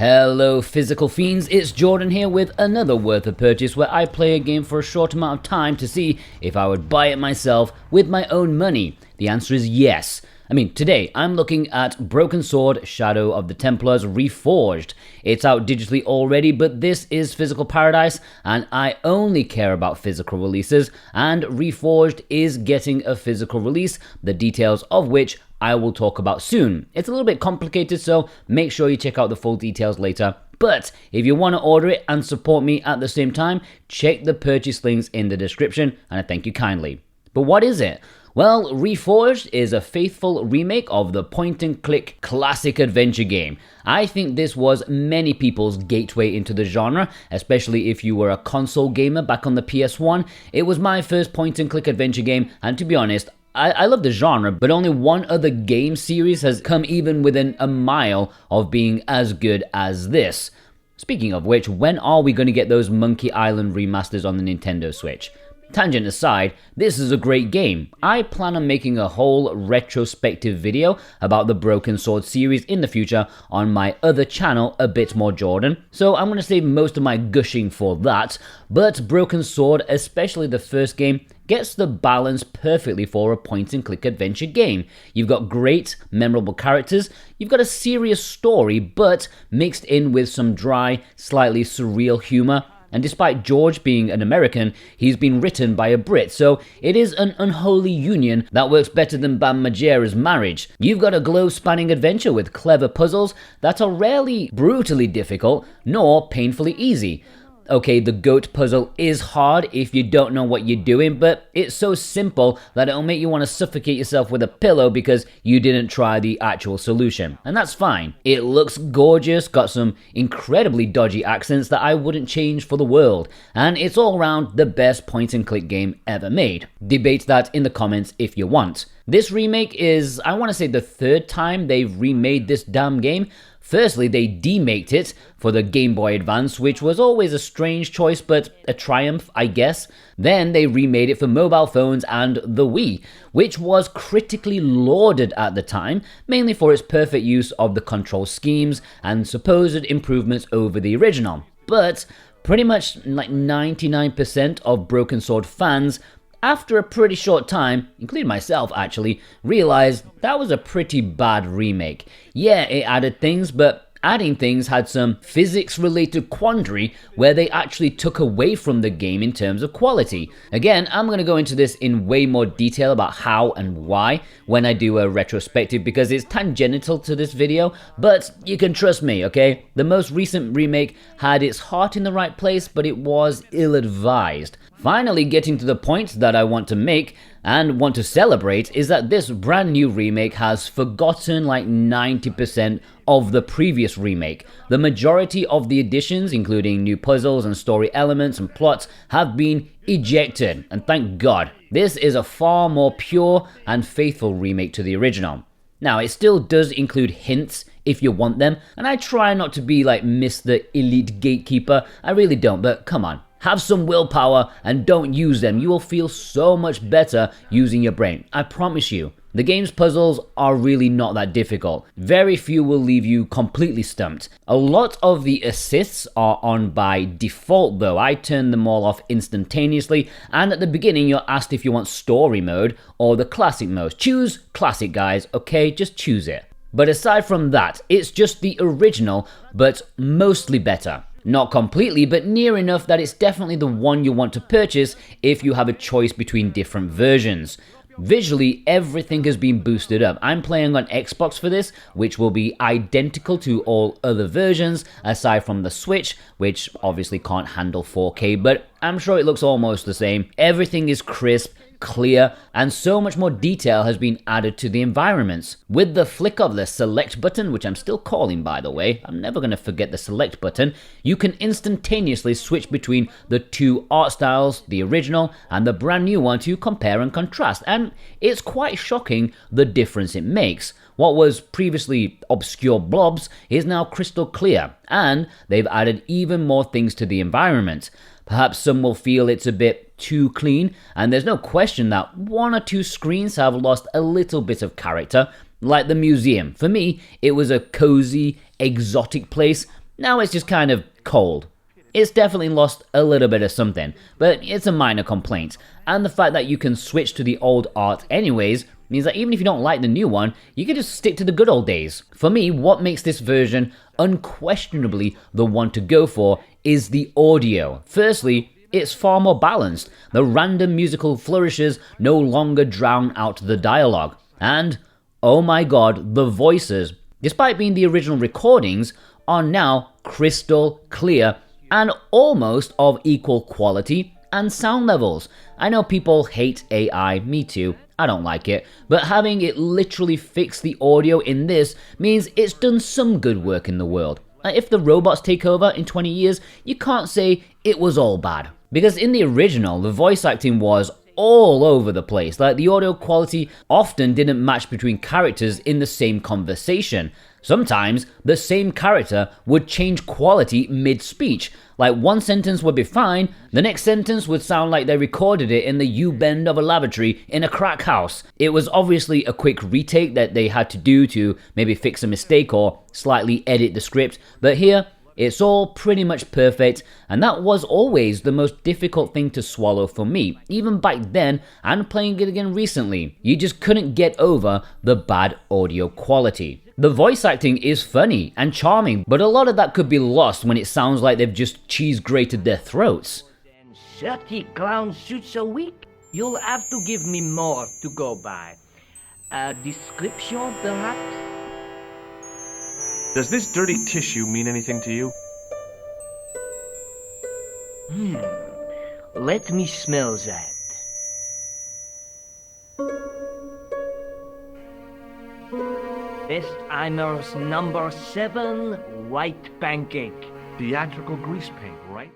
Hello physical fiends, it's Jordan here with another worth of purchase where I play a game for a short amount of time to see if I would buy it myself with my own money. The answer is yes. Today I'm looking at Broken Sword: Shadow of the Templars Reforged. It's out digitally already, but this is physical paradise and I only care about physical releases, and Reforged is getting a physical release, the details of which I will talk about soon. It's a little bit complicated, so make sure you check out the full details later. But if you want to order it and support me at the same time, check the purchase links in the description, and I thank you kindly. But what is it? Well, Reforged is a faithful remake of the point-and-click classic adventure game. I think this was many people's gateway into the genre, especially if you were a console gamer back on the PS1. It was my first point-and-click adventure game, and to be honest, I love the genre, but only one other game series has come even within a mile of being as good as this. Speaking of which, when are we going to get those Monkey Island remasters on the Nintendo Switch? Tangent aside, this is a great game. I plan on making a whole retrospective video about the Broken Sword series in the future on my other channel, A Bit More Jordan, so I'm going to save most of my gushing for that, but Broken Sword, especially the first game, gets the balance perfectly for a point-and-click adventure game. You've got great, memorable characters, you've got a serious story, but mixed in with some dry, slightly surreal humor. And despite George being an American, he's been written by a Brit, so it is an unholy union that works better than Bam Margera's marriage. You've got a globe-spanning adventure with clever puzzles that are rarely brutally difficult, nor painfully easy. Okay, the goat puzzle is hard if you don't know what you're doing, but it's so simple that it'll make you want to suffocate yourself with a pillow because you didn't try the actual solution. And that's fine. It looks gorgeous, got some incredibly dodgy accents that I wouldn't change for the world, and it's all around the best point-and-click game ever made. Debate that in the comments if you want. This remake is, I want to say, the third time they've remade this damn game. Firstly, they demaked it for the Game Boy Advance, which was always a strange choice, but a triumph, I guess. Then they remade it for mobile phones and the Wii, which was critically lauded at the time, mainly for its perfect use of the control schemes and supposed improvements over the original. But pretty much like 99% of Broken Sword fans, after a pretty short time, including myself actually, realized that was a pretty bad remake. Yeah, it added things, but adding things had some physics-related quandary where they actually took away from the game in terms of quality. Again, I'm going to go into this in way more detail about how and why when I do a retrospective because it's tangential to this video, but you can trust me, okay? The most recent remake had its heart in the right place, but it was ill-advised. Finally, getting to the point that I want to make and want to celebrate is that this brand new remake has forgotten like 90% of the previous remake. The majority of the additions, including new puzzles and story elements and plots, have been ejected, and thank God. This is a far more pure and faithful remake to the original. Now, it still does include hints if you want them, and I try not to be like Mr. Elite Gatekeeper, I really don't, but come on. Have some willpower and don't use them. You will feel so much better using your brain. I promise you. The game's puzzles are really not that difficult. Very few will leave you completely stumped. A lot of the assists are on by default though. I turn them all off instantaneously, and at the beginning you're asked if you want story mode or the classic mode. Choose classic, guys, okay? Just choose it. But aside from that, it's just the original, but mostly better. Not completely, but near enough that it's definitely the one you want to purchase if you have a choice between different versions. Visually, everything has been boosted up. I'm playing on Xbox for this, which will be identical to all other versions, aside from the Switch, which obviously can't handle 4K, but I'm sure it looks almost the same. Everything is crisp, clear, and so much more detail has been added to the environments. With the flick of the select button, which I'm still calling by the way, I'm never going to forget the select button, you can instantaneously switch between the two art styles, the original and the brand new one, to compare and contrast, and it's quite shocking the difference it makes. What was previously obscure blobs is now crystal clear, and they've added even more things to the environment. Perhaps some will feel it's a bit too clean, and there's no question that one or two screens have lost a little bit of character, like the museum. For me, it was a cozy, exotic place, now it's just kind of cold. It's definitely lost a little bit of something, but it's a minor complaint. And the fact that you can switch to the old art anyways means that even if you don't like the new one, you can just stick to the good old days. For me, what makes this version unquestionably the one to go for is the audio. Firstly, it's far more balanced. The random musical flourishes no longer drown out the dialogue. And, oh my god, the voices, despite being the original recordings, are now crystal clear and almost of equal quality and sound levels. I know people hate AI, me too, I don't like it, but having it literally fix the audio in this means it's done some good work in the world. If the robots take over in 20 years, you can't say it was all bad. Because in the original, the voice acting was all over the place. Like, the audio quality often didn't match between characters in the same conversation. Sometimes the same character would change quality mid-speech. Like, one sentence would be fine, the next sentence would sound like they recorded it in the U-bend of a lavatory in a crack house. It was obviously a quick retake that they had to do to maybe fix a mistake or slightly edit the script, but here, it's all pretty much perfect, and that was always the most difficult thing to swallow for me, even back then and playing it again recently. You just couldn't get over the bad audio quality. The voice acting is funny and charming, but a lot of that could be lost when it sounds like they've just cheese grated their throats. 30 clown suits a week? You'll have to give me more to go by. A description, perhaps? Does this dirty tissue mean anything to you? Let me smell that. Bestheimer's number 7 white pancake. Theatrical grease paint, right?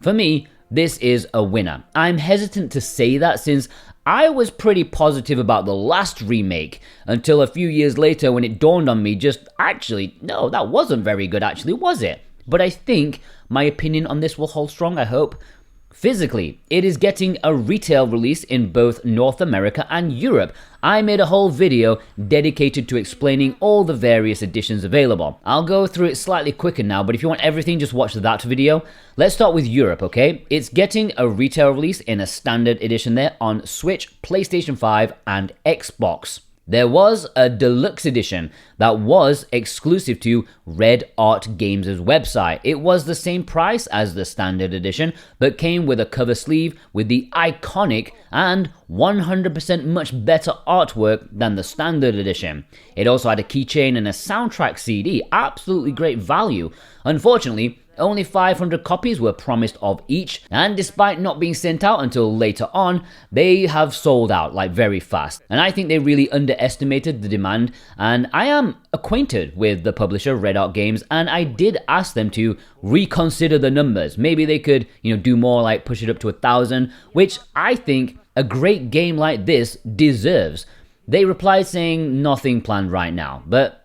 For me, this is a winner. I'm hesitant to say that since I was pretty positive about the last remake until a few years later when it dawned on me actually, no, that wasn't very good actually, was it? But I think my opinion on this will hold strong, I hope. Physically, it is getting a retail release in both North America and Europe. I made a whole video dedicated to explaining all the various editions available. I'll go through it slightly quicker now, but if you want everything, just watch that video. Let's start with Europe, okay? It's getting a retail release in a standard edition there on Switch, PlayStation 5, and Xbox. There was a deluxe edition that was exclusive to Red Art Games' website. It was the same price as the standard edition, but came with a cover sleeve with the iconic and 100% much better artwork than the standard edition. It also had a keychain and a soundtrack CD, absolutely great value. Unfortunately, only 500 copies were promised of each, and despite not being sent out until later on, they have sold out like very fast. And I think they really underestimated the demand, and I am acquainted with the publisher Red Art Games, and I did ask them to reconsider the numbers. Maybe they could, do more, like push it up to 1,000, which I think a great game like this deserves. They replied saying nothing planned right now, but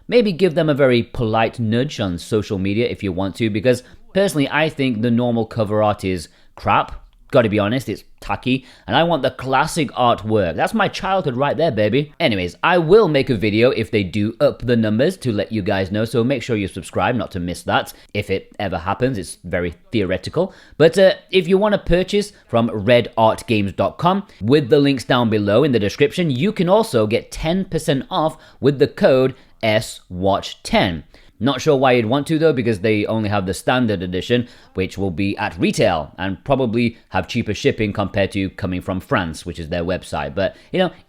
maybe give them a very polite nudge on social media if you want to, because personally I think the normal cover art is crap. Gotta be honest, it's tacky, and I want the classic artwork. That's my childhood right there, baby. Anyways, I will make a video if they do up the numbers to let you guys know, so make sure you subscribe not to miss that. If it ever happens, it's very theoretical. But if you want to purchase from redartgames.com, with the links down below in the description, you can also get 10% off with the code SWATCH10. Not sure why you'd want to though, because they only have the standard edition, which will be at retail and probably have cheaper shipping compared to coming from France, which is their website. But,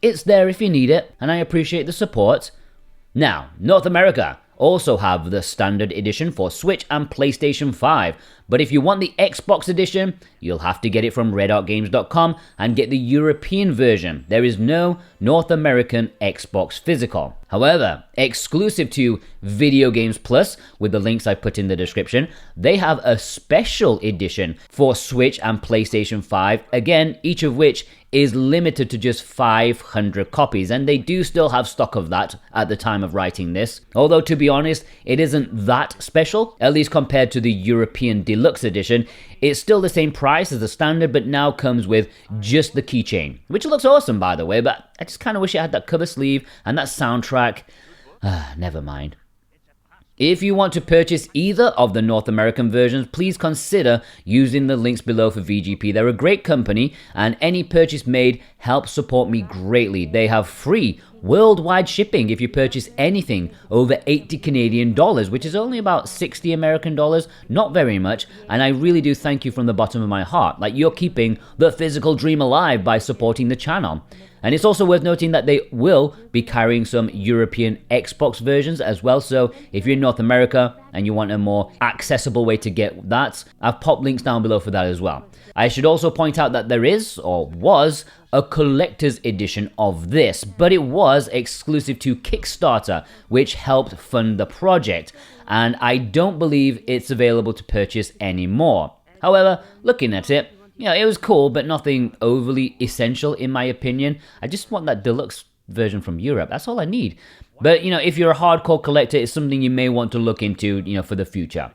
it's there if you need it, and I appreciate the support. Now, North America also have the standard edition for Switch and PlayStation 5. But if you want the Xbox edition, you'll have to get it from redartgames.com and get the European version. There is no North American Xbox physical. However, exclusive to Video Games Plus, with the links I put in the description, they have a special edition for Switch and PlayStation 5, again, each of which is limited to just 500 copies, and they do still have stock of that at the time of writing this. Although, to be honest, it isn't that special, at least compared to the European Deluxe Edition. It's still the same price as the standard, but now comes with just the keychain, which looks awesome, by the way, but I just kind of wish it had that cover sleeve and that soundtrack. Never mind. If you want to purchase either of the North American versions, please consider using the links below for VGP. They're a great company, and any purchase made helps support me greatly. They have free worldwide shipping if you purchase anything over 80 Canadian dollars, which is only about 60 American dollars, not very much, and I really do thank you from the bottom of my heart. Like, you're keeping the physical dream alive by supporting the channel. And it's also worth noting that they will be carrying some European Xbox versions as well, so if you're in North America and you want a more accessible way to get that, I've popped links down below for that as well. I should also point out that there is, or was, a collector's edition of this, but it was exclusive to Kickstarter, which helped fund the project, and I don't believe it's available to purchase anymore. However, looking at it, it was cool, but nothing overly essential in my opinion. I just want that deluxe version from Europe. That's all I need. But, if you're a hardcore collector, it's something you may want to look into, for the future.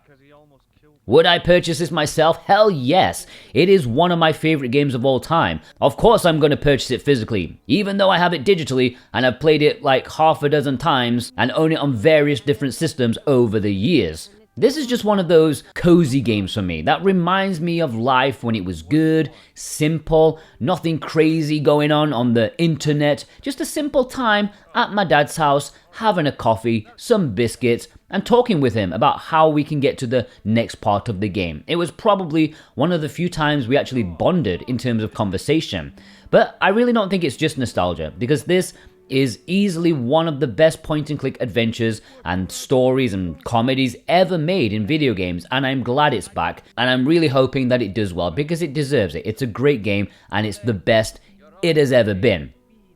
Would I purchase this myself? Hell yes. It is one of my favorite games of all time. Of course I'm going to purchase it physically, even though I have it digitally and I've played it like half a dozen times and own it on various different systems over the years. This is just one of those cozy games for me that reminds me of life when it was good, simple, nothing crazy going on the internet, just a simple time at my dad's house, having a coffee, some biscuits, and talking with him about how we can get to the next part of the game. It was probably one of the few times we actually bonded in terms of conversation. But I really don't think it's just nostalgia, because this is easily one of the best point-and-click adventures and stories and comedies ever made in video games, and I'm glad it's back, and I'm really hoping that it does well, because it deserves it. It's a great game, and it's the best it has ever been.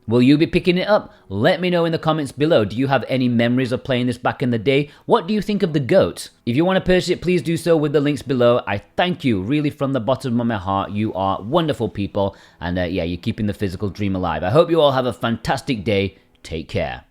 Will you be picking it up? Let me know in the comments below. Do you have any memories of playing this back in the day? What do you think of the GOAT? If you want to purchase it, please do so with the links below. I thank you really from the bottom of my heart. You are wonderful people, and you're keeping the physical dream alive. I hope you all have a fantastic day. Take care.